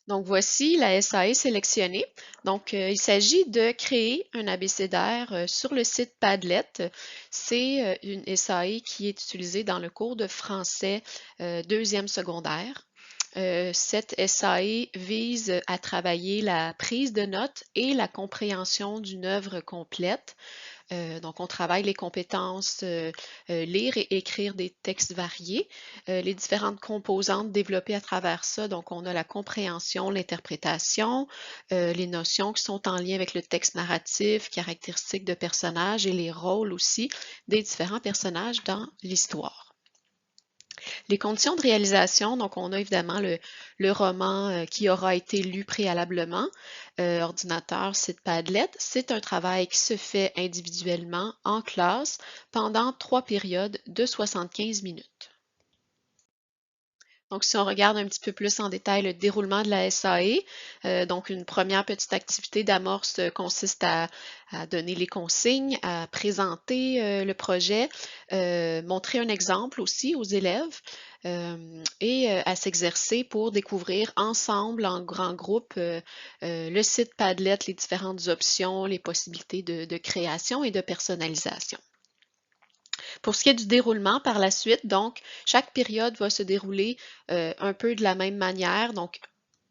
Donc voici la SAE sélectionnée. Donc il s'agit de créer un abécédaire sur le site Padlet. C'est une SAE qui est utilisée dans le cours de français deuxième secondaire. Cette SAE vise à travailler la prise de notes et la compréhension d'une œuvre complète. Donc, on travaille les compétences lire et écrire des textes variés, les différentes composantes développées à travers ça. Donc, on a la compréhension, l'interprétation, les notions qui sont en lien avec le texte narratif, caractéristiques de personnages et les rôles aussi des différents personnages dans l'histoire. Les conditions de réalisation, donc on a évidemment le roman qui aura été lu préalablement, ordinateur, site Padlet. C'est un travail qui se fait individuellement en classe pendant 3 périodes de 75 minutes. Donc, si on regarde un petit peu plus en détail le déroulement de la SAE, donc une première petite activité d'amorce consiste à donner les consignes, à présenter le projet, montrer un exemple aussi aux élèves et à s'exercer pour découvrir ensemble, en grand groupe, le site Padlet, les différentes options, les possibilités de création et de personnalisation. Pour ce qui est du déroulement par la suite, donc, chaque période va se dérouler un peu de la même manière. Donc,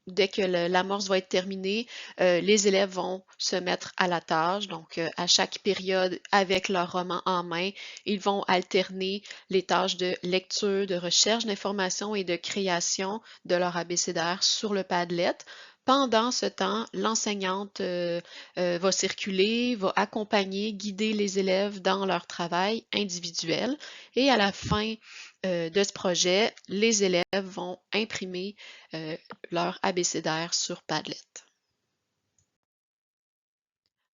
dès que l'amorce va être terminée, les élèves vont se mettre à la tâche. Donc, à chaque période, avec leur roman en main, ils vont alterner les tâches de lecture, de recherche d'informations et de création de leur abécédaire sur le Padlet. Pendant ce temps, l'enseignante va circuler, va accompagner, guider les élèves dans leur travail individuel. Et à la fin de ce projet, les élèves vont imprimer leur abécédaire sur Padlet.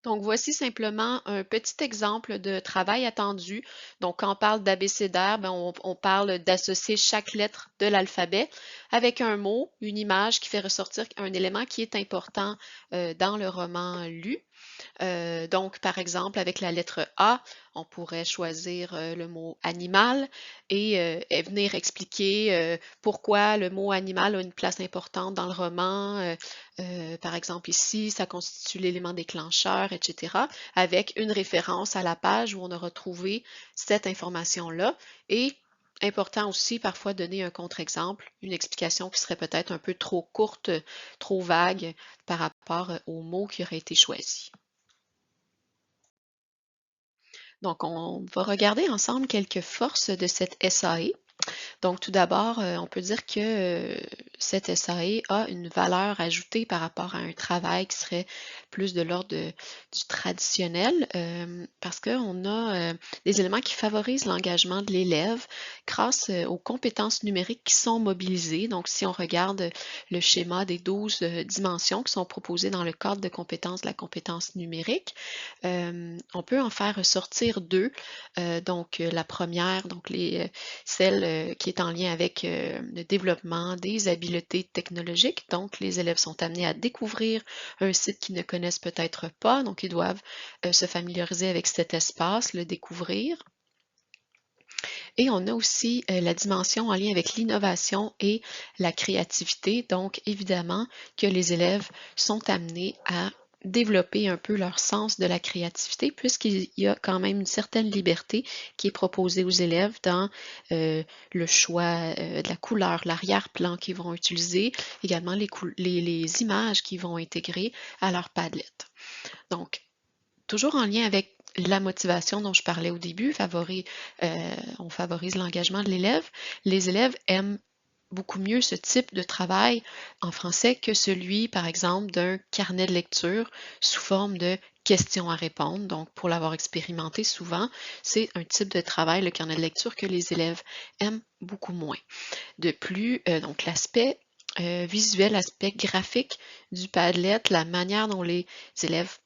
Donc, voici simplement un petit exemple de travail attendu. Donc, quand on parle d'abécédaire, on parle d'associer chaque lettre de l'alphabet avec un mot, une image qui fait ressortir un élément qui est important dans le roman lu. Donc, par exemple, avec la lettre A, on pourrait choisir le mot animal et venir expliquer pourquoi le mot animal a une place importante dans le roman. Par exemple, ici, ça constitue l'élément déclencheur, etc., avec une référence à la page où on aura trouvé cette information-là. Et important aussi, parfois, donner un contre-exemple, une explication qui serait peut-être un peu trop courte, trop vague par rapport au mot qui aurait été choisi. Donc, on va regarder ensemble quelques forces de cette SAE. Donc, tout d'abord, on peut dire que cette SAE a une valeur ajoutée par rapport à un travail qui serait plus de l'ordre du traditionnel parce qu'on a des éléments qui favorisent l'engagement de l'élève grâce aux compétences numériques qui sont mobilisées. Donc, si on regarde le schéma des 12 dimensions qui sont proposées dans le cadre de compétences de la compétence numérique, on peut en faire ressortir deux. Donc, la première, donc celle qui est en lien avec le développement des habiletés technologiques. Donc, les élèves sont amenés à découvrir un site qu'ils ne connaissent peut-être pas. Donc, ils doivent se familiariser avec cet espace, le découvrir. Et on a aussi la dimension en lien avec l'innovation et la créativité. Donc, évidemment que les élèves sont amenés à développer un peu leur sens de la créativité puisqu'il y a quand même une certaine liberté qui est proposée aux élèves dans le choix de la couleur, l'arrière-plan qu'ils vont utiliser, également les images qu'ils vont intégrer à leur Padlet. Donc, toujours en lien avec la motivation dont je parlais au début, on favorise l'engagement de l'élève. Les élèves aiment beaucoup mieux ce type de travail en français que celui, par exemple, d'un carnet de lecture sous forme de questions à répondre. Donc, pour l'avoir expérimenté souvent, c'est un type de travail, le carnet de lecture, que les élèves aiment beaucoup moins. De plus, donc l'aspect visuel, l'aspect graphique du Padlet, la manière dont les élèves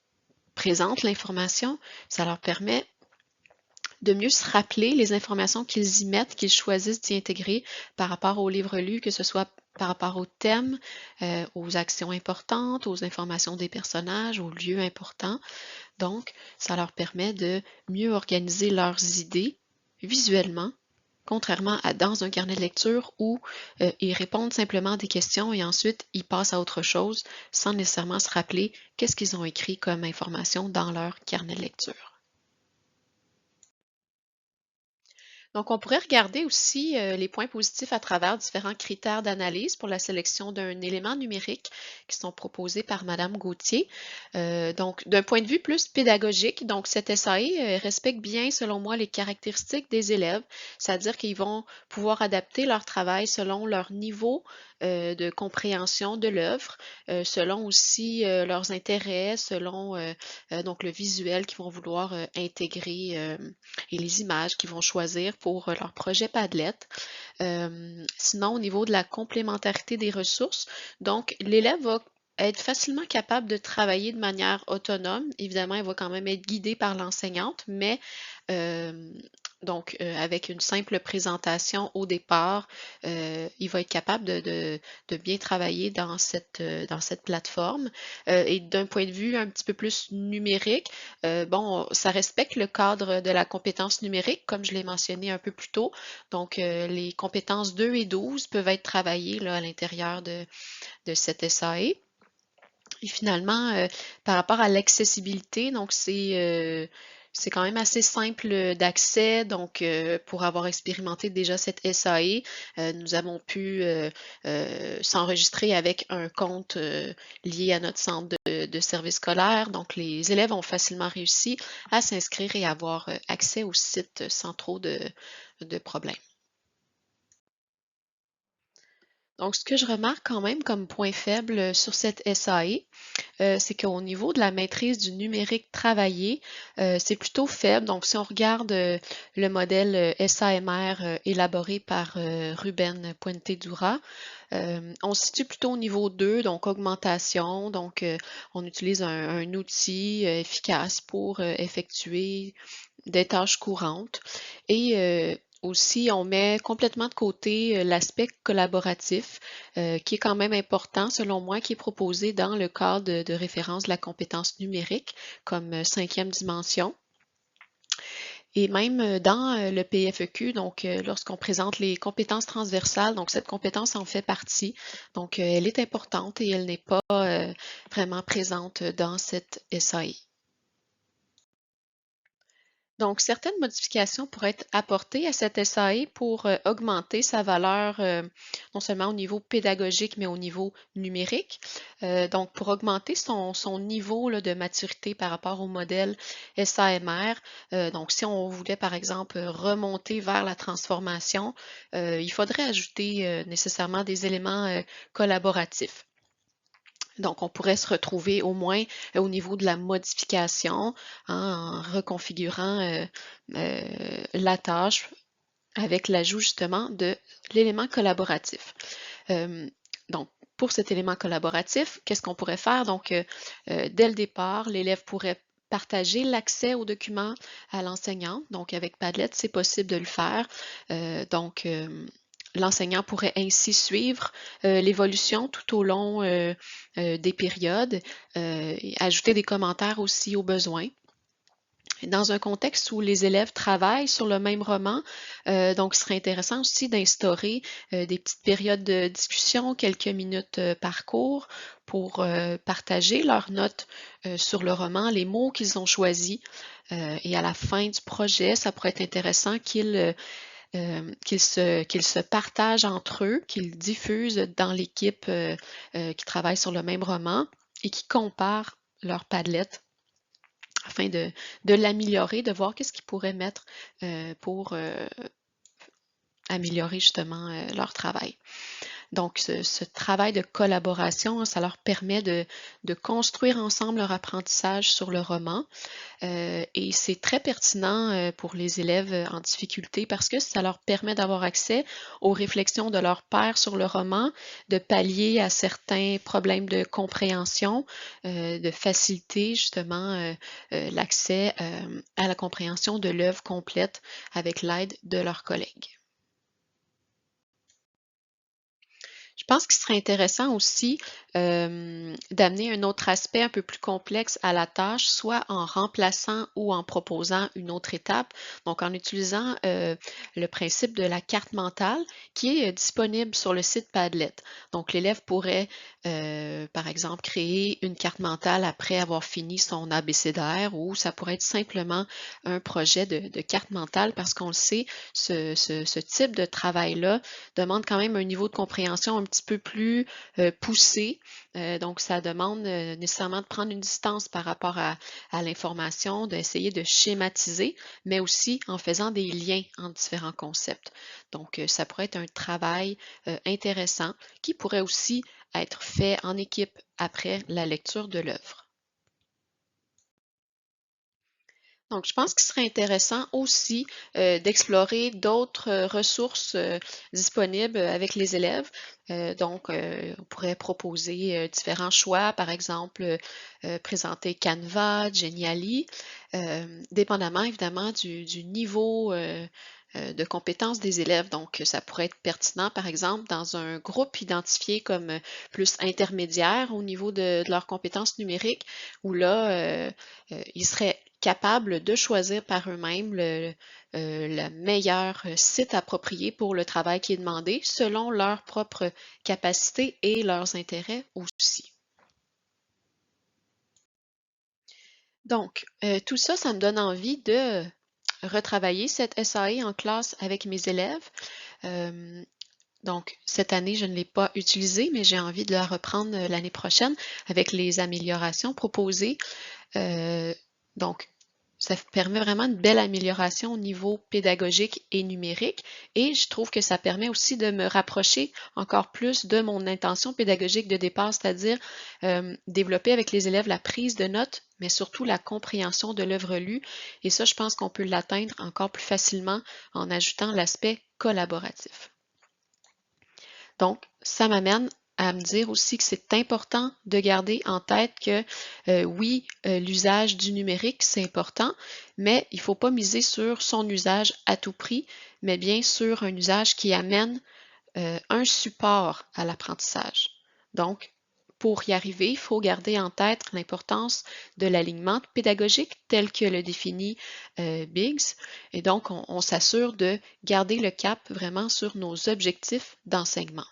présentent l'information, ça leur permet de mieux se rappeler les informations qu'ils y mettent, qu'ils choisissent d'y intégrer par rapport au livre lu, que ce soit par rapport au thème, aux actions importantes, aux informations des personnages, aux lieux importants. Donc, ça leur permet de mieux organiser leurs idées visuellement contrairement à dans un carnet de lecture où ils répondent simplement à des questions et ensuite ils passent à autre chose sans nécessairement se rappeler qu'est-ce qu'ils ont écrit comme information dans leur carnet de lecture. Donc, on pourrait regarder aussi les points positifs à travers différents critères d'analyse pour la sélection d'un élément numérique qui sont proposés par Madame Gauthier. Donc, d'un point de vue plus pédagogique, donc cet SAE respecte bien, selon moi, les caractéristiques des élèves, c'est-à-dire qu'ils vont pouvoir adapter leur travail selon leur niveau de compréhension de l'œuvre, selon aussi leurs intérêts, selon donc le visuel qu'ils vont vouloir intégrer et les images qu'ils vont choisir pour leur projet Padlet. Sinon, au niveau de la complémentarité des ressources, donc l'élève va être facilement capable de travailler de manière autonome. Évidemment, il va quand même être guidé par l'enseignante, mais euh, donc avec une simple présentation au départ, il va être capable de bien travailler dans cette plateforme. Et d'un point de vue un petit peu plus numérique, bon, ça respecte le cadre de la compétence numérique, comme je l'ai mentionné un peu plus tôt. Donc, les compétences 2 et 12 peuvent être travaillées là, à l'intérieur de cet SAE. Et finalement, par rapport à l'accessibilité, donc c'est quand même assez simple d'accès. Donc, pour avoir expérimenté déjà cette SAE, nous avons pu s'enregistrer avec un compte lié à notre centre de service scolaire. Donc, les élèves ont facilement réussi à s'inscrire et avoir accès au site sans trop de problèmes. Donc, ce que je remarque quand même comme point faible sur cette SAE, c'est qu'au niveau de la maîtrise du numérique travaillé, c'est plutôt faible. Donc, si on regarde le modèle SAMR élaboré par Ruben Puente Dura, on se situe plutôt au niveau 2, donc augmentation. Donc, on utilise un outil efficace pour effectuer des tâches courantes. Et aussi, on met complètement de côté l'aspect collaboratif, qui est quand même important selon moi, qui est proposé dans le cadre de référence de la compétence numérique comme cinquième dimension. Et même dans le PFEQ, donc lorsqu'on présente les compétences transversales, donc cette compétence en fait partie. Donc elle est importante et elle n'est pas vraiment présente dans cette SAI. Donc, certaines modifications pourraient être apportées à cette SAE pour augmenter sa valeur non seulement au niveau pédagogique, mais au niveau numérique. Donc, pour augmenter son niveau là, de maturité par rapport au modèle SAMR, donc si on voulait par exemple remonter vers la transformation, il faudrait ajouter nécessairement des éléments collaboratifs. Donc, on pourrait se retrouver au moins au niveau de la modification, hein, en reconfigurant la tâche avec l'ajout justement de l'élément collaboratif. Euh, donc, pour cet élément collaboratif, qu'est-ce qu'on pourrait faire? Donc, dès le départ, l'élève pourrait partager l'accès aux documents à l'enseignant. Donc, avec Padlet, c'est possible de le faire. Donc, l'enseignant pourrait ainsi suivre l'évolution tout au long des périodes, et ajouter des commentaires aussi au besoin. Dans un contexte où les élèves travaillent sur le même roman, donc ce serait intéressant aussi d'instaurer des petites périodes de discussion, quelques minutes par cours, pour partager leurs notes sur le roman, les mots qu'ils ont choisis. Et à la fin du projet, ça pourrait être intéressant qu'ils se partagent entre eux, qu'ils diffusent dans l'équipe qui travaille sur le même roman et qui comparent leur Padlet afin de l'améliorer, de voir qu'est-ce qu'ils pourraient mettre pour améliorer justement leur travail. Donc, ce travail de collaboration, ça leur permet de construire ensemble leur apprentissage sur le roman. Et c'est très pertinent pour les élèves en difficulté parce que ça leur permet d'avoir accès aux réflexions de leur père sur le roman, de pallier à certains problèmes de compréhension, de faciliter justement l'accès à la compréhension de l'œuvre complète avec l'aide de leurs collègues. Je pense qu'il serait intéressant aussi d'amener un autre aspect un peu plus complexe à la tâche, soit en remplaçant ou en proposant une autre étape, donc en utilisant le principe de la carte mentale qui est disponible sur le site Padlet. Donc l'élève pourrait, par exemple, créer une carte mentale après avoir fini son abécédaire, ou ça pourrait être simplement un projet de carte mentale, parce qu'on le sait, ce type de travail-là demande quand même un niveau de compréhension un petit peu plus poussé. Donc, ça demande nécessairement de prendre une distance par rapport à l'information, d'essayer de schématiser, mais aussi en faisant des liens entre différents concepts. Donc, ça pourrait être un travail intéressant qui pourrait aussi être fait en équipe après la lecture de l'œuvre. Donc, je pense qu'il serait intéressant aussi d'explorer d'autres ressources disponibles avec les élèves. On pourrait proposer différents choix, par exemple, présenter Canva, Geniali, dépendamment évidemment du niveau de compétences des élèves. Donc, ça pourrait être pertinent, par exemple, dans un groupe identifié comme plus intermédiaire au niveau de leurs compétences numériques, où là, ils seraient capables de choisir par eux-mêmes le meilleur site approprié pour le travail qui est demandé, selon leurs propres capacités et leurs intérêts aussi. Donc, tout ça, ça me donne envie de retravailler cette SAE en classe avec mes élèves. Donc, cette année, je ne l'ai pas utilisée, mais j'ai envie de la reprendre l'année prochaine avec les améliorations proposées. Donc, ça permet vraiment une belle amélioration au niveau pédagogique et numérique, et je trouve que ça permet aussi de me rapprocher encore plus de mon intention pédagogique de départ, c'est-à-dire développer avec les élèves la prise de notes, mais surtout la compréhension de l'œuvre lue. Et ça, je pense qu'on peut l'atteindre encore plus facilement en ajoutant l'aspect collaboratif. Donc, ça m'amène à me dire aussi que c'est important de garder en tête que oui, l'usage du numérique, c'est important, mais il ne faut pas miser sur son usage à tout prix, mais bien sur un usage qui amène un support à l'apprentissage. Donc, pour y arriver, il faut garder en tête l'importance de l'alignement pédagogique tel que le définit Biggs. Et donc, on s'assure de garder le cap vraiment sur nos objectifs d'enseignement.